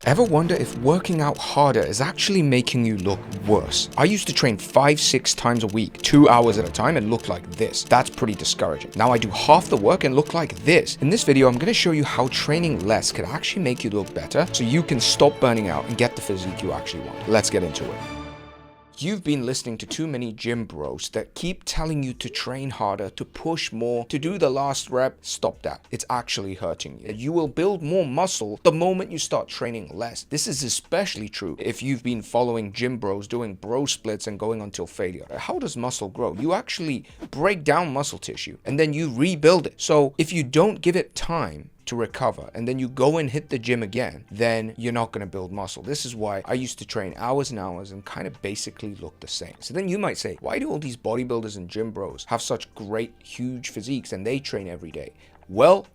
Ever wonder if working out harder is actually making you look worse? I used to train 5-6 times a week, 2 hours at a time, and look like this. That's pretty discouraging. Now I do half the work and look like this. In this video, I'm going to show you how training less could actually make you look better so you can stop burning out and get the physique you actually want. Let's get into it. You've been listening to too many gym bros that keep telling you to train harder, to push more, to do the last rep. Stop that. It's actually hurting you. You will build more muscle the moment you start training less. This is especially true if you've been following gym bros, doing bro splits and going until failure. How does muscle grow? You actually break down muscle tissue and then you rebuild it. So if you don't give it time to recover and then you go and hit the gym again, then you're not going to build muscle. This is why I used to train hours and hours and kind of basically look the same. So then you might say, why do all these bodybuilders and gym bros have such great, huge physiques and they train every day? Well,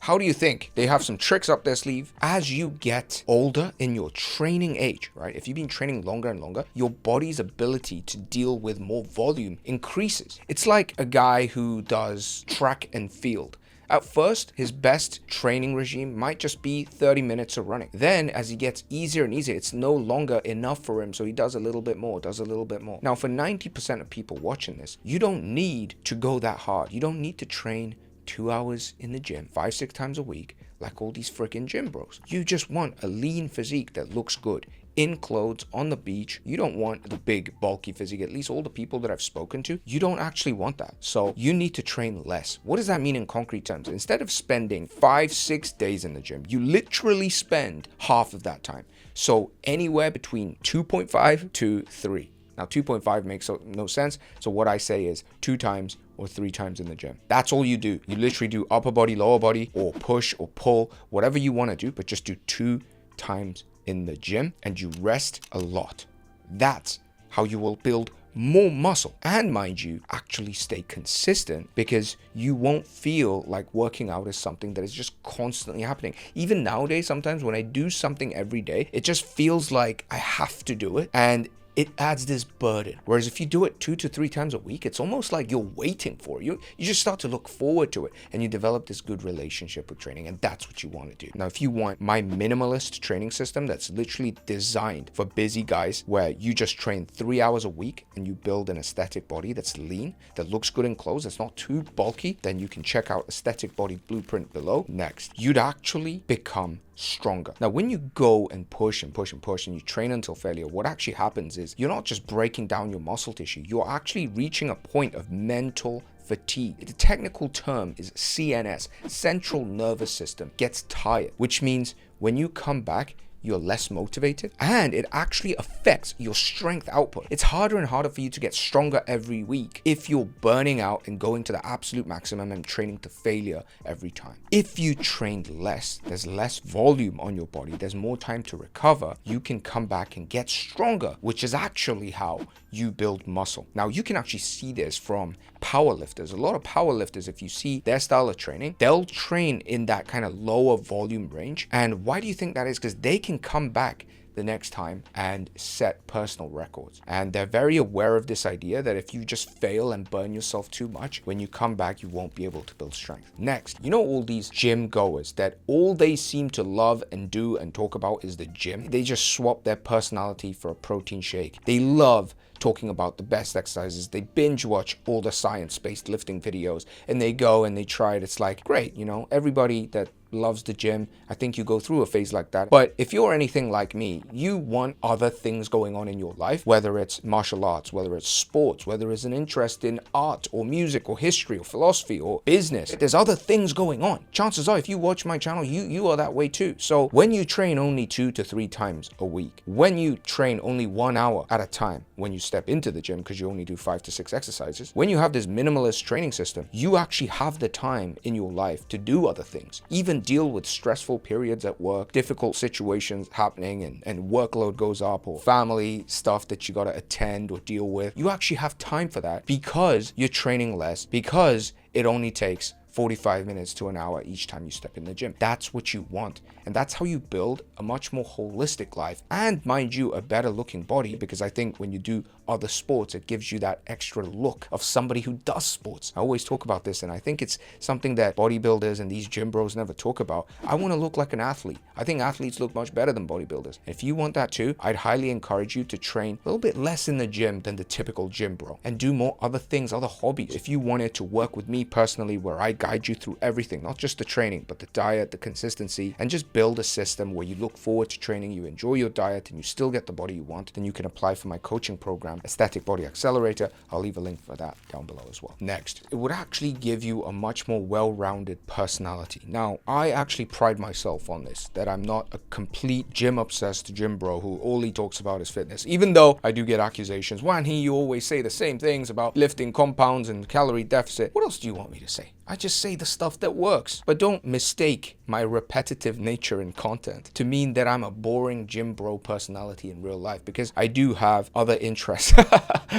how do you think? They have some tricks up their sleeve. As you get older in your training age, right? If you've been training longer and longer, your body's ability to deal with more volume increases. It's like a guy who does track and field. At first, his best training regime might just be 30 minutes of running. Then, as he gets easier and easier, it's no longer enough for him, so he does a little bit more, does a little bit more. Now, for 90% of people watching this, you don't need to go that hard. You don't need to train 2 hours in the gym, 5-6 times a week, like all these freaking gym bros. You just want a lean physique that looks good. In clothes, on the beach. You don't want the big bulky physique. At least all the people that I've spoken to, you don't actually want that. So you need to train less. What does that mean in concrete terms? Instead of spending 5-6 days in the gym, you literally spend half of that time. So anywhere between 2.5 to 3. Now 2.5 makes no sense. So what I say is 2 times or 3 times in the gym. That's all you do. You literally do upper body, lower body, or push or pull, whatever you want to do, but just do 2 times in the gym and you rest a lot. That's how you will build more muscle and, mind you, actually stay consistent, because you won't feel like working out is something that is just constantly happening. Even nowadays, sometimes when I do something every day, it just feels like I have to do it and it adds this burden. Whereas if you do it 2 to 3 times a week, it's almost like you're waiting for it. You just start to look forward to it and you develop this good relationship with training, and that's what you want to do. Now, if you want my minimalist training system that's literally designed for busy guys, where you just train 3 hours a week and you build an aesthetic body that's lean, that looks good in clothes, that's not too bulky, then you can check out Aesthetic Body Blueprint below. Next, you'd actually become stronger. Now, when you go and push and push and push and you train until failure, what actually happens is you're not just breaking down your muscle tissue, you're actually reaching a point of mental fatigue. The technical term is CNS, central nervous system, gets tired, which means when you come back, you're less motivated and it actually affects your strength output. It's harder and harder for you to get stronger every week if you're burning out and going to the absolute maximum and training to failure every time. If you trained less, there's less volume on your body, there's more time to recover, you can come back and get stronger, which is actually how you build muscle. Now, you can actually see this from powerlifters. A lot of powerlifters, if you see their style of training, they'll train in that kind of lower volume range. And why do you think that is? Because they can come back the next time and set personal records. And they're very aware of this idea that if you just fail and burn yourself too much, when you come back, you won't be able to build strength. Next, you know all these gym goers that all they seem to love and do and talk about is the gym. They just swap their personality for a protein shake. They love talking about the best exercises. They binge watch all the science-based lifting videos and they go and they try it. It's like, great, you know, everybody that loves the gym, I think you go through a phase like that. But if you're anything like me, you want other things going on in your life, whether it's martial arts, whether it's sports, whether it's an interest in art or music or history or philosophy or business. There's other things going on. Chances are, if you watch my channel, you are that way too. So when you train only 2 to 3 times a week, when you train only 1 hour at a time, when you step into the gym because you only do 5 to 6 exercises, when you have this minimalist training system, you actually have the time in your life to do other things, even deal with stressful periods at work, difficult situations happening and workload goes up, or family stuff that you got to attend or deal with. You actually have time for that because you're training less, because it only takes 45 minutes to an hour each time you step in the gym. That's what you want. And that's how you build a much more holistic life and, mind you, a better looking body, because I think when you do other sports, it gives you that extra look of somebody who does sports. I always talk about this, and I think it's something that bodybuilders and these gym bros never talk about. I want to look like an athlete. I think athletes look much better than bodybuilders. If you want that too, I'd highly encourage you to train a little bit less in the gym than the typical gym bro and do more other things, other hobbies. If you wanted to work with me personally, where I guide you through everything, not just the training, but the diet, the consistency, and just build a system where you look forward to training, you enjoy your diet, and you still get the body you want, then you can apply for my coaching program, Aesthetic Body Accelerator. I'll leave a link for that down below as well. Next, it would actually give you a much more well-rounded personality. Now, I actually pride myself on this, that I'm not a complete gym-obsessed gym bro who all he talks about is fitness, even though I do get accusations. Wanhee, you always say the same things about lifting compounds and calorie deficit. What else do you want me to say? I just say the stuff that works. But don't mistake my repetitive nature in content to mean that I'm a boring gym bro personality in real life, because I do have other interests.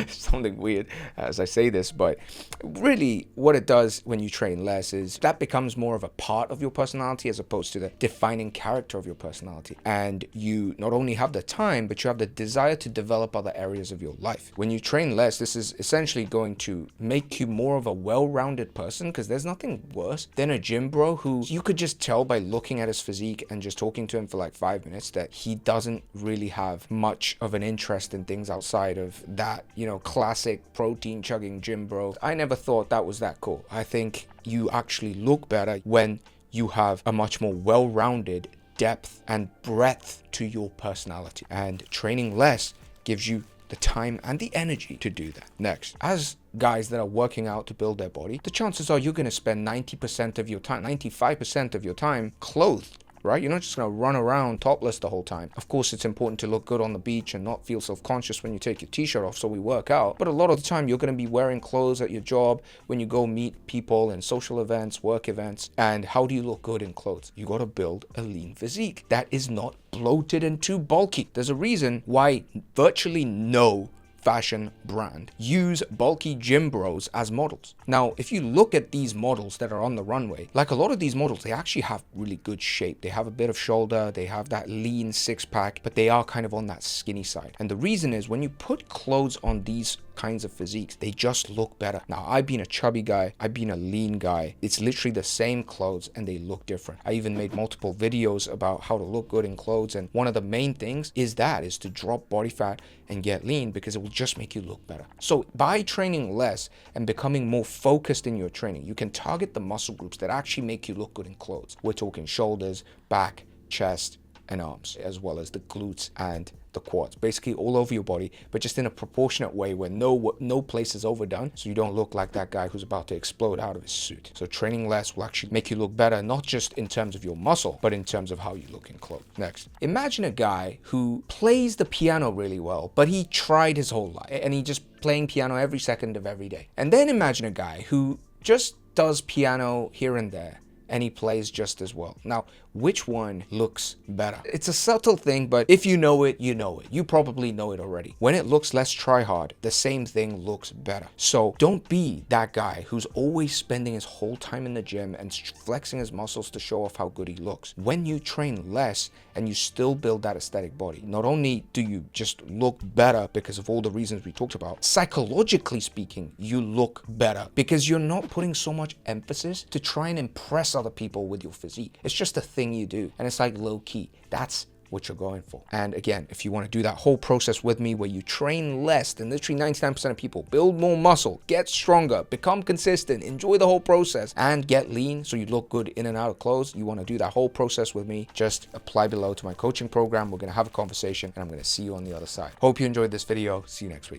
Something weird as I say this, but really what it does when you train less is that becomes more of a part of your personality as opposed to the defining character of your personality. And you not only have the time, but you have the desire to develop other areas of your life. When you train less, this is essentially going to make you more of a well-rounded person, because there's nothing worse than a gym bro who you could just tell by looking at his physique and just talking to him for like 5 minutes that he doesn't really have much of an interest in things outside of that, you know, classic protein chugging gym bro. I never thought that was that cool. I think you actually look better when you have a much more well-rounded depth and breadth to your personality, and training less gives you the time and the energy to do that. Next, as guys that are working out to build their body, the chances are you're going to spend 90% of your time, 95% of your time clothed, right? You're not just going to run around topless the whole time. Of course, it's important to look good on the beach and not feel self-conscious when you take your t-shirt off, so we work out. But a lot of the time, you're going to be wearing clothes at your job, when you go meet people in social events, work events. And how do you look good in clothes? You got to build a lean physique that is not bloated and too bulky. There's a reason why virtually no fashion brand use bulky gym bros as models. Now, if you look at these models that are on the runway, like a lot of these models, they actually have really good shape. They have a bit of shoulder, they have that lean six-pack, but they are kind of on that skinny side. And the reason is when you put clothes on these kinds of physiques, they just look better. Now, I've been a chubby guy, I've been a lean guy. It's literally the same clothes and they look different. I even made multiple videos about how to look good in clothes, and one of the main things is to drop body fat and get lean, because it will just make you look better. So by training less and becoming more focused in your training, you can target the muscle groups that actually make you look good in clothes. We're talking shoulders, back, chest, and arms, as well as the glutes and the quads, basically all over your body, but just in a proportionate way where no place is overdone, so you don't look like that guy who's about to explode out of his suit. So training less will actually make you look better, not just in terms of your muscle, but in terms of how you look in clothes. Next, imagine a guy who plays the piano really well, but he tried his whole life and he just playing piano every second of every day. And then imagine a guy who just does piano here and there and he plays just as well. Now, which one looks better? It's a subtle thing, but if you know it, you know it. You probably know it already. When it looks less try hard, the same thing looks better. So don't be that guy who's always spending his whole time in the gym and flexing his muscles to show off how good he looks. When you train less and you still build that aesthetic body, not only do you just look better because of all the reasons we talked about, psychologically speaking, you look better because you're not putting so much emphasis to try and impress other people with your physique. It's just a thing you do, and it's like low key. That's what you're going for. And again, if you want to do that whole process with me where you train less than literally 99% of people, build more muscle, get stronger, become consistent, enjoy the whole process, and get lean so you look good in and out of clothes, you want to do that whole process with me, just apply below to my coaching program. We're going to have a conversation and I'm going to see you on the other side. Hope you enjoyed this video. See you next week.